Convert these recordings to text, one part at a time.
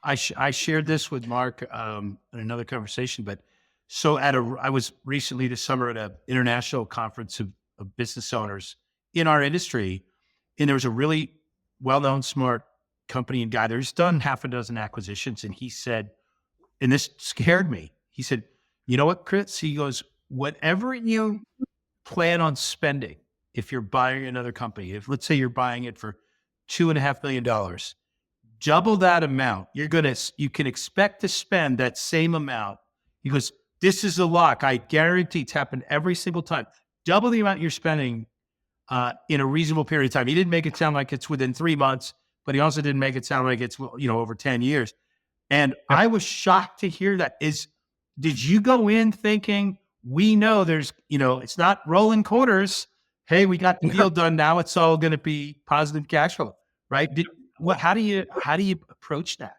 I shared this with Mark in another conversation, but I was recently this summer at an international conference of business owners in our industry, and there was a really well-known, smart company and guy there's done half a dozen acquisitions, and he said, and this scared me. He said, "You know what, Chris?" He goes, "Whatever you plan on spending, if you're buying another company, if let's say you're buying it for $2.5 million, double that amount. You can expect to spend that same amount." He goes, "This is a lock. I guarantee it's happened every single time. Double the amount you're spending in a reasonable period of time." He didn't make it sound like it's within 3 months, but he also didn't make it sound like it's, over 10 years. And Yep. I was shocked to hear that. Did you go in thinking, we know it's not rolling quarters. Hey, we got the deal done. Now it's all going to be positive cash flow, right? How do you approach that?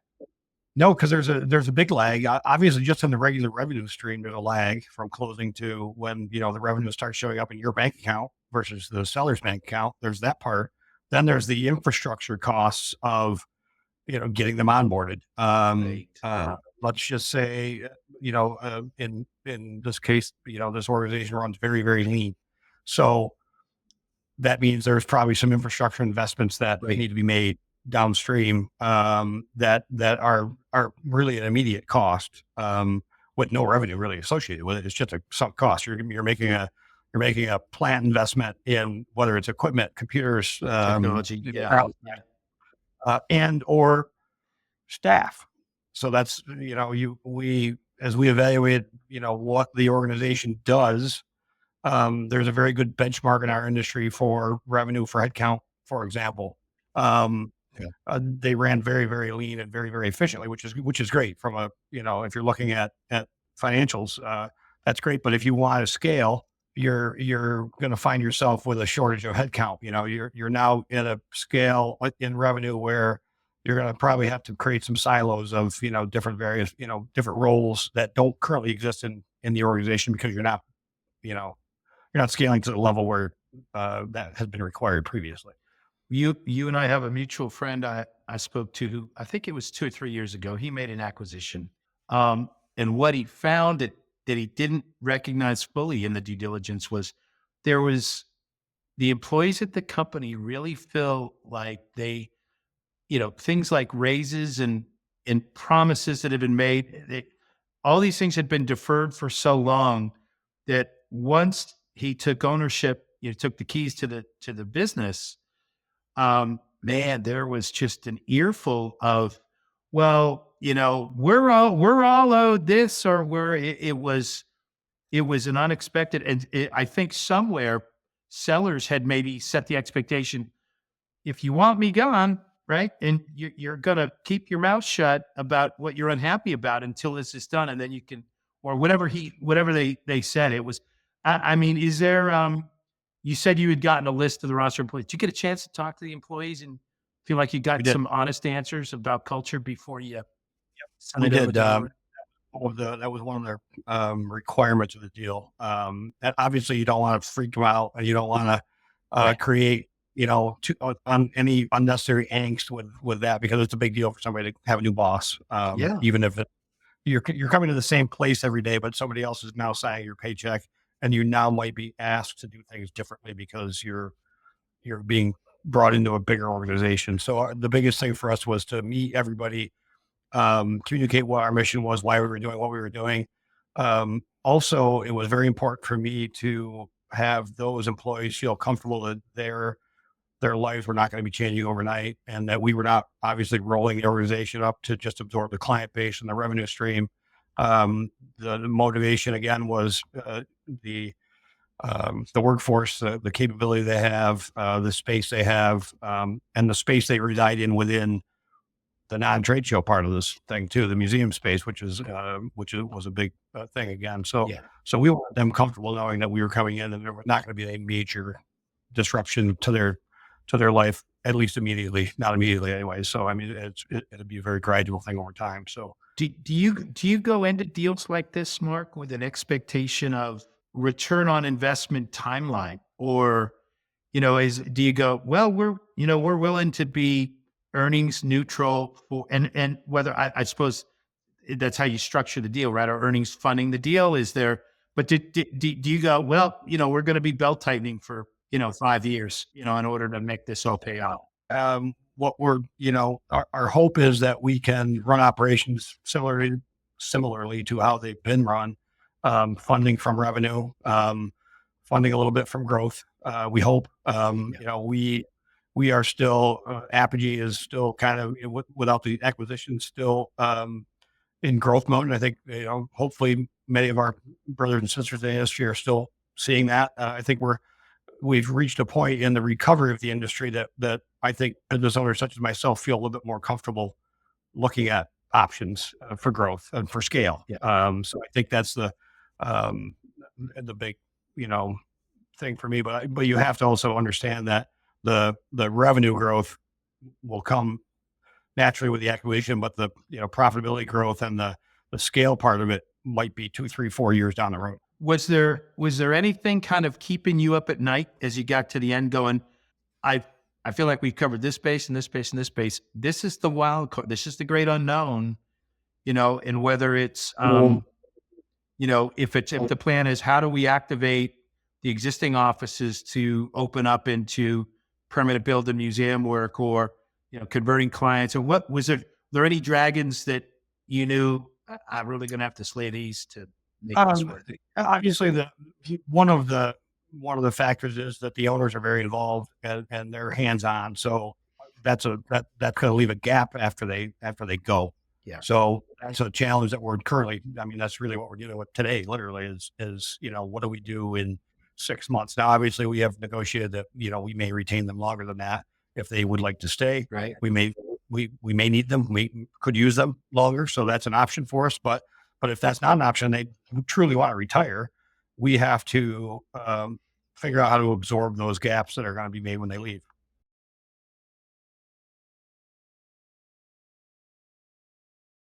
No, because there's a big lag. Obviously, just in the regular revenue stream, there's a lag from closing to when the revenue starts showing up in your bank account versus the seller's bank account. There's that part. Then there's the infrastructure costs of getting them onboarded. Right. Let's just say in this case, this organization runs very, very lean, so that means there's probably some infrastructure investments that Right. need to be made downstream, that are really an immediate cost, with no revenue really associated with it. It's just a sunk cost. You're making a plant investment in whether it's equipment, computers, Technology. Yeah. Yeah. and or staff. So that's we as we evaluate what the organization does. There's a very good benchmark in our industry for revenue for headcount, for example. Um, Yeah. they ran very, very lean and very, very efficiently, which is great from if you're looking at financials, that's great. But if you want to scale, you're going to find yourself with a shortage of headcount. You're now in a scale in revenue where you're going to probably have to create some silos of different roles that don't currently exist in the organization because you know you're not scaling to the level where that has been required previously. You and I have a mutual friend I spoke to who I think it was 2 or 3 years ago. He made an acquisition. And what he found that he didn't recognize fully in the due diligence was there was the employees at the company really feel like things like raises and promises that had been made, all these things had been deferred for so long that once he took ownership, took the keys to the business, man, there was just an earful of, well, we're all owed this, or it was an unexpected, and I think somewhere sellers had maybe set the expectation, if you want me gone, right, and you're gonna keep your mouth shut about what you're unhappy about until this is done, and then you can, or whatever they said. It was, I mean, is there, you said you had gotten a list of the roster employees. Did you get a chance to talk to the employees and feel like you We got did. some honest answers about culture before you We signed over did. the door? That was one of their requirements of the deal. And obviously, you don't want to freak them out, and you don't want to Right. create any unnecessary angst with that, because it's a big deal for somebody to have a new boss. Yeah. Even if you're coming to the same place every day, but somebody else is now signing your paycheck, and you now might be asked to do things differently because you're being brought into a bigger organization. So the biggest thing for us was to meet everybody, communicate what our mission was, why we were doing what we were doing. Also, it was very important for me to have those employees feel comfortable that their lives were not going to be changing overnight, and that we were not obviously rolling the organization up to just absorb the client base and the revenue stream. The motivation again was the workforce, the capability they have, the space they have, and the space they reside in within the non-trade show part of this thing too, the museum space, was a big thing again. So, Yeah. so we want them comfortable knowing that we were coming in and there was not going to be a major disruption to their life, at least immediately, not immediately anyway. So, I mean, it'd be a very gradual thing over time. So, Do you go into deals like this, Mark, with an expectation of return on investment timeline? Or, do you go, well, we're willing to be earnings neutral for, and whether I suppose that's how you structure the deal, right? Are earnings funding the deal? Is there, but do you go, well, we're going to be belt tightening for, 5 years, in order to make this all pay out? What we're, our hope is that we can run operations similarly to how they've been run, funding from revenue, funding a little bit from growth. We hope, we are still, Apogee is still kind of without the acquisition, still, in growth mode. And I think, hopefully many of our brothers and sisters in the industry are still seeing that. I think we've reached a point in the recovery of the industry that I think business owners such as myself feel a little bit more comfortable looking at options for growth and for scale. Yeah. So I think that's the big, thing for me. But you have to also understand that the revenue growth will come naturally with the acquisition, but the profitability growth and the scale part of it might be 2, 3, 4 years down the road. Was there anything kind of keeping you up at night as you got to the end going, I feel like we've covered this base and this base and this base. This is the wild card. This is the great unknown, and whether it's, if the plan is how do we activate the existing offices to open up into permanent building museum work, or, converting clients, or what was there any dragons that you knew I'm really going to have to slay these to make this work? Obviously, one of the factors is that the owners are very involved and they're hands on. So that's going to leave a gap after they go. Yeah. So that's a challenge that we're currently. I mean, that's really what we're dealing with today. Literally, is what do we do in 6 months? Now, obviously, we have negotiated that we may retain them longer than that if they would like to stay. Right. We may need them. We could use them longer, so that's an option for us. But if that's not an option, they truly want to retire, we have to figure out how to absorb those gaps that are going to be made when they leave.